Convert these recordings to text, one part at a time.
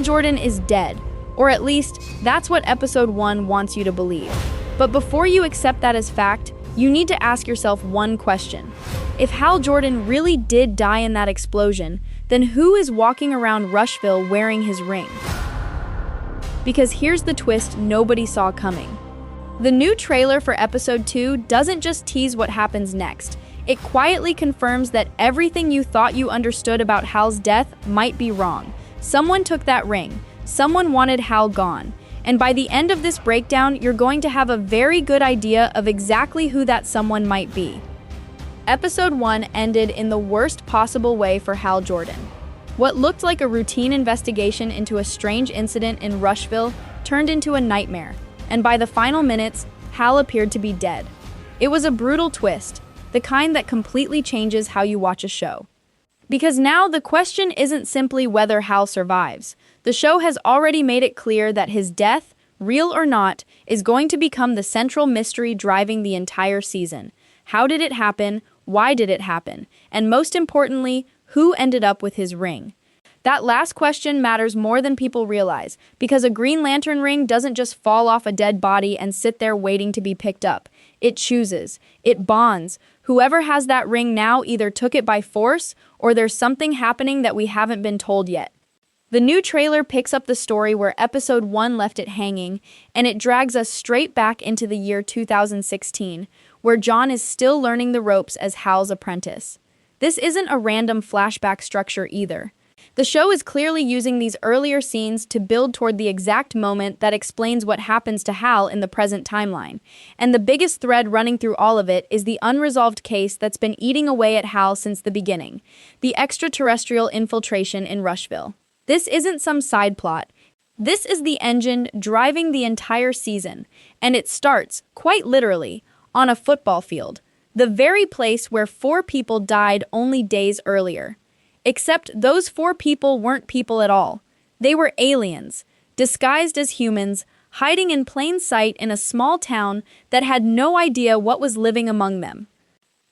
Jordan is dead, or at least that's what episode 1 wants you to believe. But before you accept that as fact, you need to ask yourself one question. If Hal Jordan really did die in that explosion, then who is walking around Rushville wearing his ring? Because here's the twist nobody saw coming. The new trailer for episode 2 doesn't just tease what happens next. It quietly confirms that everything you thought you understood about Hal's death might be wrong. Someone took that ring. Someone wanted Hal gone. And by the end of this breakdown, you're going to have a very good idea of exactly who that someone might be. Episode 1 ended in the worst possible way for Hal Jordan. What looked like a routine investigation into a strange incident in Rushville turned into a nightmare, and by the final minutes, Hal appeared to be dead. It was a brutal twist, the kind that completely changes how you watch a show. Because now the question isn't simply whether Hal survives. The show has already made it clear that his death, real or not, is going to become the central mystery driving the entire season. How did it happen? Why did it happen? And most importantly, who ended up with his ring? That last question matters more than people realize, because a Green Lantern ring doesn't just fall off a dead body and sit there waiting to be picked up. It chooses. It bonds. Whoever has that ring now either took it by force or there's something happening that we haven't been told yet. The new trailer picks up the story where episode 1 left it hanging, and it drags us straight back into the year 2016, where John is still learning the ropes as Hal's apprentice. This isn't a random flashback structure either. The show is clearly using these earlier scenes to build toward the exact moment that explains what happens to Hal in the present timeline. And the biggest thread running through all of it is the unresolved case that's been eating away at Hal since the beginning: the extraterrestrial infiltration in Rushville. This isn't some side plot. This is the engine driving the entire season, and it starts, quite literally, on a football field, the very place where 4 people died only days earlier. Except those 4 people weren't people at all. They were aliens, disguised as humans, hiding in plain sight in a small town that had no idea what was living among them.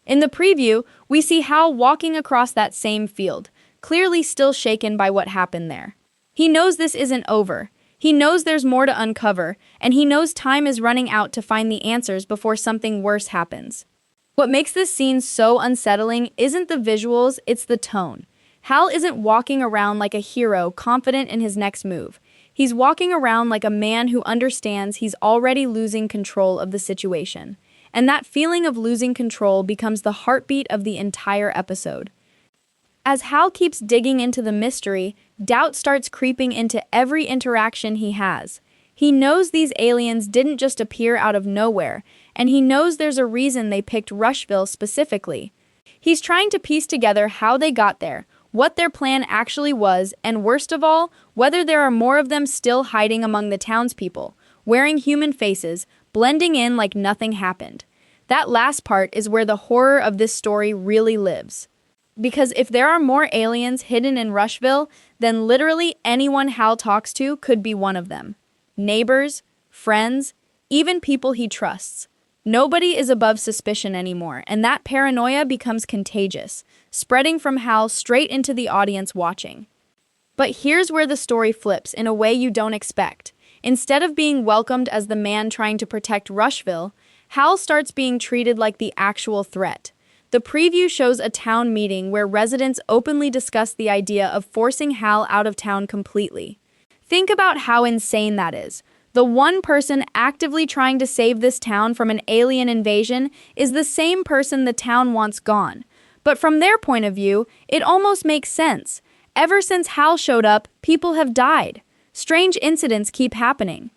In the preview, we see Hal walking across that same field, clearly still shaken by what happened there. He knows this isn't over. He knows there's more to uncover, and he knows time is running out to find the answers before something worse happens. What makes this scene so unsettling isn't the visuals, it's the tone. Hal isn't walking around like a hero confident in his next move. He's walking around like a man who understands he's already losing control of the situation. And that feeling of losing control becomes the heartbeat of the entire episode. As Hal keeps digging into the mystery, doubt starts creeping into every interaction he has. He knows these aliens didn't just appear out of nowhere, and he knows there's a reason they picked Rushville specifically. He's trying to piece together how they got there, what their plan actually was, and worst of all, whether there are more of them still hiding among the townspeople, wearing human faces, blending in like nothing happened. That last part is where the horror of this story really lives. Because if there are more aliens hidden in Rushville, then literally anyone Hal talks to could be one of them. Neighbors, friends, even people he trusts. Nobody is above suspicion anymore, and that paranoia becomes contagious, spreading from Hal straight into the audience watching. But here's where the story flips in a way you don't expect. Instead of being welcomed as the man trying to protect Rushville, Hal starts being treated like the actual threat. The preview shows a town meeting where residents openly discuss the idea of forcing Hal out of town completely. Think about how insane that is. The one person actively trying to save this town from an alien invasion is the same person the town wants gone. But from their point of view, it almost makes sense. Ever since Hal showed up, people have died. Strange incidents keep happening.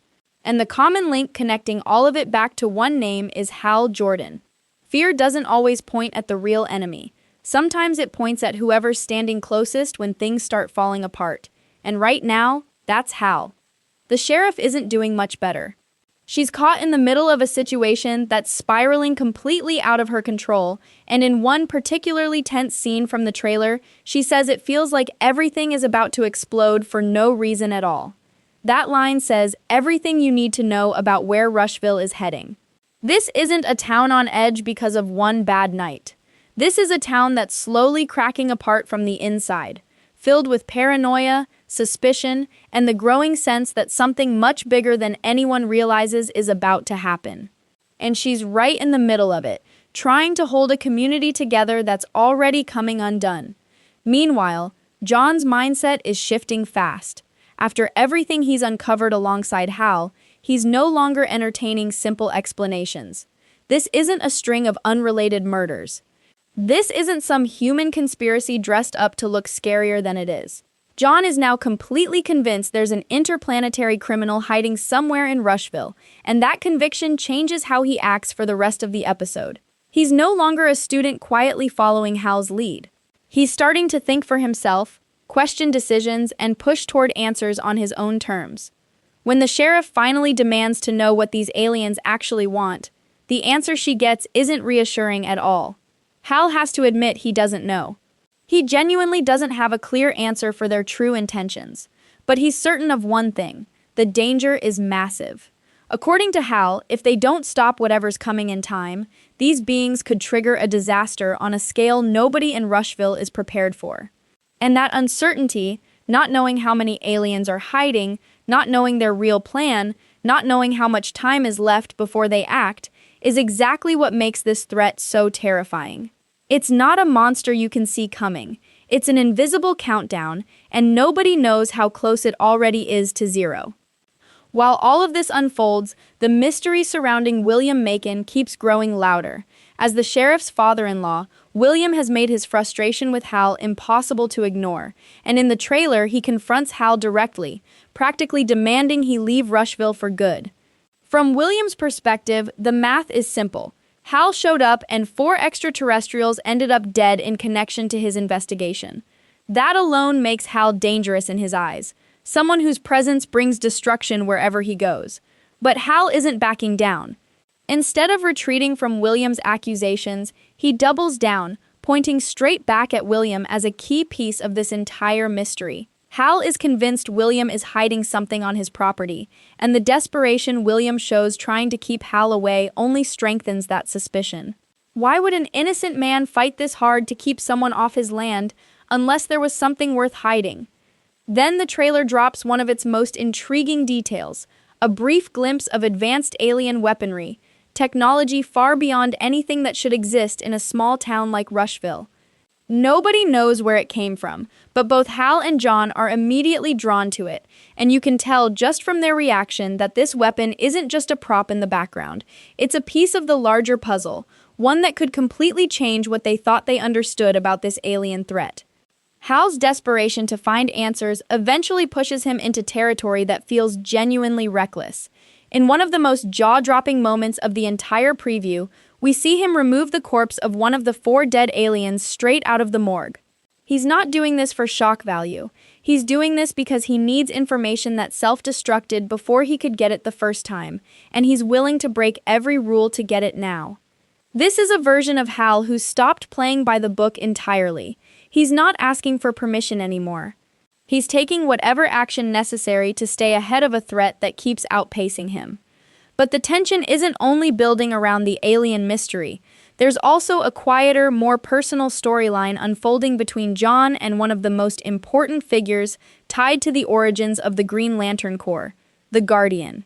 And the common link connecting all of it back to one name is Hal Jordan. Fear doesn't always point at the real enemy. Sometimes it points at whoever's standing closest when things start falling apart. And right now, that's Hal. The sheriff isn't doing much better. She's caught in the middle of a situation that's spiraling completely out of her control, and in one particularly tense scene from the trailer, she says it feels like everything is about to explode for no reason at all. That line says everything you need to know about where Rushville is heading. This isn't a town on edge because of one bad night. This is a town that's slowly cracking apart from the inside. filled with paranoia, suspicion, and the growing sense that something much bigger than anyone realizes is about to happen. And she's right in the middle of it, trying to hold a community together that's already coming undone. Meanwhile, John's mindset is shifting fast. After everything he's uncovered alongside Hal, he's no longer entertaining simple explanations. This isn't a string of unrelated murders. This isn't some human conspiracy dressed up to look scarier than it is. John is now completely convinced there's an interplanetary criminal hiding somewhere in Rushville, and that conviction changes how he acts for the rest of the episode. He's no longer a student quietly following Hal's lead. He's starting to think for himself, question decisions, and push toward answers on his own terms. When the sheriff finally demands to know what these aliens actually want, the answer she gets isn't reassuring at all. Hal has to admit he doesn't know. He genuinely doesn't have a clear answer for their true intentions. But he's certain of one thing: the danger is massive. According to Hal, if they don't stop whatever's coming in time, these beings could trigger a disaster on a scale nobody in Rushville is prepared for. And that uncertainty, not knowing how many aliens are hiding, not knowing their real plan, not knowing how much time is left before they act, is exactly what makes this threat so terrifying. It's not a monster you can see coming. It's an invisible countdown, and nobody knows how close it already is to zero. While all of this unfolds, the mystery surrounding William Macon keeps growing louder. As the sheriff's father-in-law, William has made his frustration with Hal impossible to ignore, and in the trailer he confronts Hal directly, practically demanding he leave Rushville for good. From William's perspective, the math is simple. Hal showed up and 4 extraterrestrials ended up dead in connection to his investigation. That alone makes Hal dangerous in his eyes, someone whose presence brings destruction wherever he goes. But Hal isn't backing down. Instead of retreating from William's accusations, he doubles down, pointing straight back at William as a key piece of this entire mystery. Hal is convinced William is hiding something on his property, and the desperation William shows trying to keep Hal away only strengthens that suspicion. Why would an innocent man fight this hard to keep someone off his land unless there was something worth hiding? Then the trailer drops one of its most intriguing details, a brief glimpse of advanced alien weaponry, technology far beyond anything that should exist in a small town like Rushville. Nobody knows where it came from, but both Hal and John are immediately drawn to it, and you can tell just from their reaction that this weapon isn't just a prop in the background. It's a piece of the larger puzzle, one that could completely change what they thought they understood about this alien threat. Hal's desperation to find answers eventually pushes him into territory that feels genuinely reckless. In one of the most jaw-dropping moments of the entire preview, we see him remove the corpse of one of the 4 dead aliens straight out of the morgue. He's not doing this for shock value. He's doing this because he needs information that self-destructed before he could get it the first time, and he's willing to break every rule to get it now. This is a version of Hal who's stopped playing by the book entirely. He's not asking for permission anymore. He's taking whatever action necessary to stay ahead of a threat that keeps outpacing him. But the tension isn't only building around the alien mystery. There's also a quieter, more personal storyline unfolding between John and one of the most important figures tied to the origins of the Green Lantern Corps, the Guardian.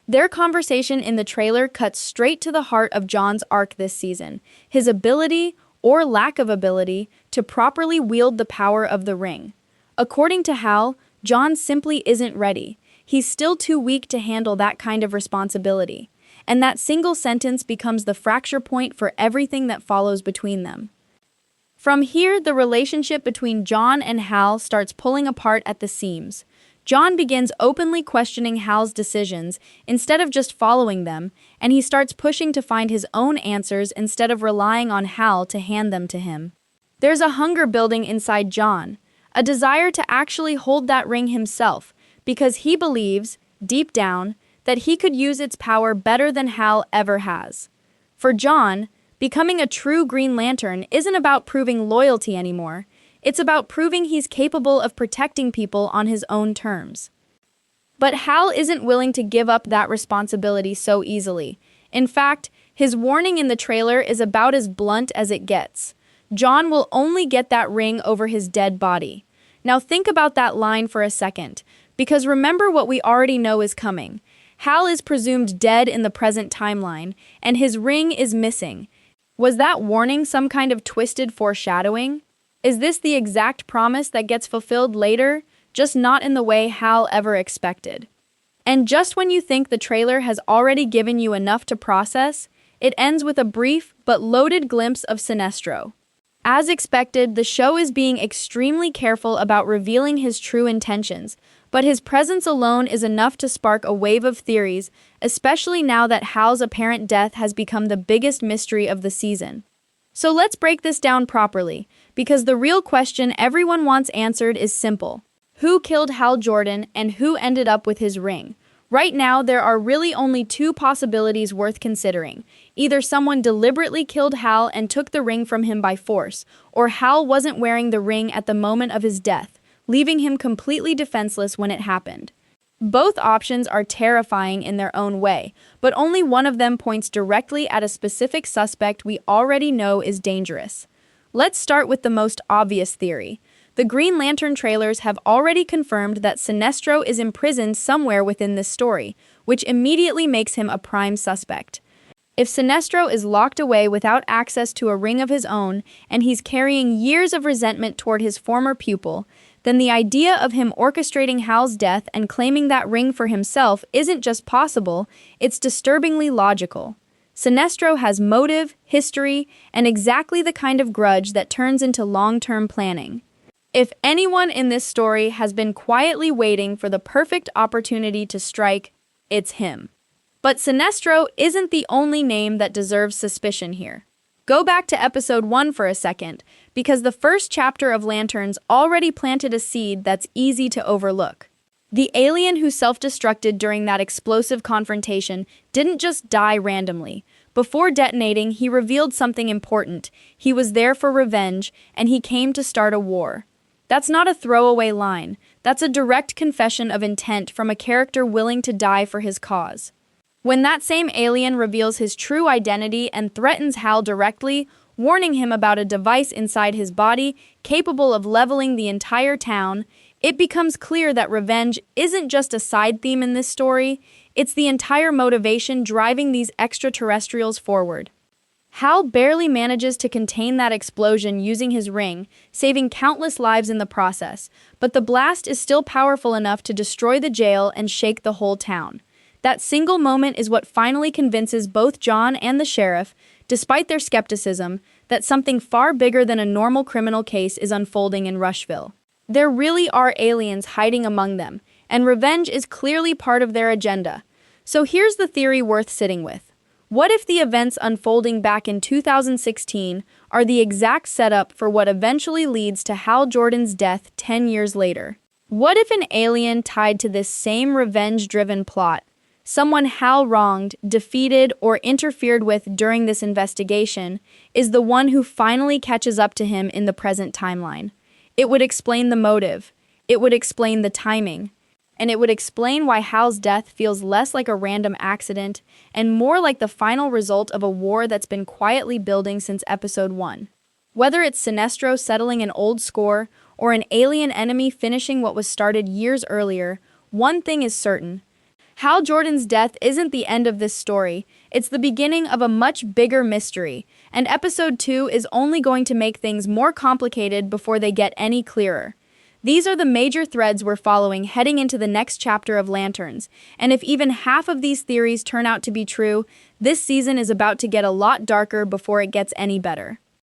Their conversation in the trailer cuts straight to the heart of John's arc this season, his ability, or lack of ability, to properly wield the power of the ring. According to Hal, John simply isn't ready. He's still too weak to handle that kind of responsibility. And that single sentence becomes the fracture point for everything that follows between them. From here, the relationship between John and Hal starts pulling apart at the seams. John begins openly questioning Hal's decisions instead of just following them, and he starts pushing to find his own answers instead of relying on Hal to hand them to him. There's a hunger building inside John, a desire to actually hold that ring himself, because he believes, deep down, that he could use its power better than Hal ever has. For John, becoming a true Green Lantern isn't about proving loyalty anymore. It's about proving he's capable of protecting people on his own terms. But Hal isn't willing to give up that responsibility so easily. In fact, his warning in the trailer is about as blunt as it gets. John will only get that ring over his dead body. Now think about that line for a second, because remember what we already know is coming. Hal is presumed dead in the present timeline, and his ring is missing. Was that warning some kind of twisted foreshadowing? Is this the exact promise that gets fulfilled later, just not in the way Hal ever expected? And just when you think the trailer has already given you enough to process, it ends with a brief but loaded glimpse of Sinestro. As expected, the show is being extremely careful about revealing his true intentions, but his presence alone is enough to spark a wave of theories, especially now that Hal's apparent death has become the biggest mystery of the season. So let's break this down properly, because the real question everyone wants answered is simple. Who killed Hal Jordan and who ended up with his ring? Right now, there are really only two possibilities worth considering. Either someone deliberately killed Hal and took the ring from him by force, or Hal wasn't wearing the ring at the moment of his death, leaving him completely defenseless when it happened. Both options are terrifying in their own way, but only one of them points directly at a specific suspect we already know is dangerous. Let's start with the most obvious theory. The Green Lantern trailers have already confirmed that Sinestro is imprisoned somewhere within this story, which immediately makes him a prime suspect. If Sinestro is locked away without access to a ring of his own, and he's carrying years of resentment toward his former pupil, then the idea of him orchestrating Hal's death and claiming that ring for himself isn't just possible, it's disturbingly logical. Sinestro has motive, history, and exactly the kind of grudge that turns into long-term planning. If anyone in this story has been quietly waiting for the perfect opportunity to strike, it's him. But Sinestro isn't the only name that deserves suspicion here. Go back to episode 1 for a second, because the first chapter of Lanterns already planted a seed that's easy to overlook. The alien who self-destructed during that explosive confrontation didn't just die randomly. Before detonating, he revealed something important. He was there for revenge, and he came to start a war. That's not a throwaway line. That's a direct confession of intent from a character willing to die for his cause. When that same alien reveals his true identity and threatens Hal directly, warning him about a device inside his body capable of leveling the entire town, it becomes clear that revenge isn't just a side theme in this story, it's the entire motivation driving these extraterrestrials forward. Hal barely manages to contain that explosion using his ring, saving countless lives in the process, but the blast is still powerful enough to destroy the jail and shake the whole town. That single moment is what finally convinces both John and the sheriff, despite their skepticism, that something far bigger than a normal criminal case is unfolding in Rushville. There really are aliens hiding among them, and revenge is clearly part of their agenda. So here's the theory worth sitting with. What if the events unfolding back in 2016 are the exact setup for what eventually leads to Hal Jordan's death 10 years later? What if an alien tied to this same revenge-driven plot, someone Hal wronged, defeated, or interfered with during this investigation, is the one who finally catches up to him in the present timeline? It would explain the motive, it would explain the timing, and it would explain why Hal's death feels less like a random accident and more like the final result of a war that's been quietly building since episode 1. Whether it's Sinestro settling an old score or an alien enemy finishing what was started years earlier, one thing is certain. Hal Jordan's death isn't the end of this story, it's the beginning of a much bigger mystery, and episode 2 is only going to make things more complicated before they get any clearer. These are the major threads we're following heading into the next chapter of Lanterns, and if even half of these theories turn out to be true, this season is about to get a lot darker before it gets any better.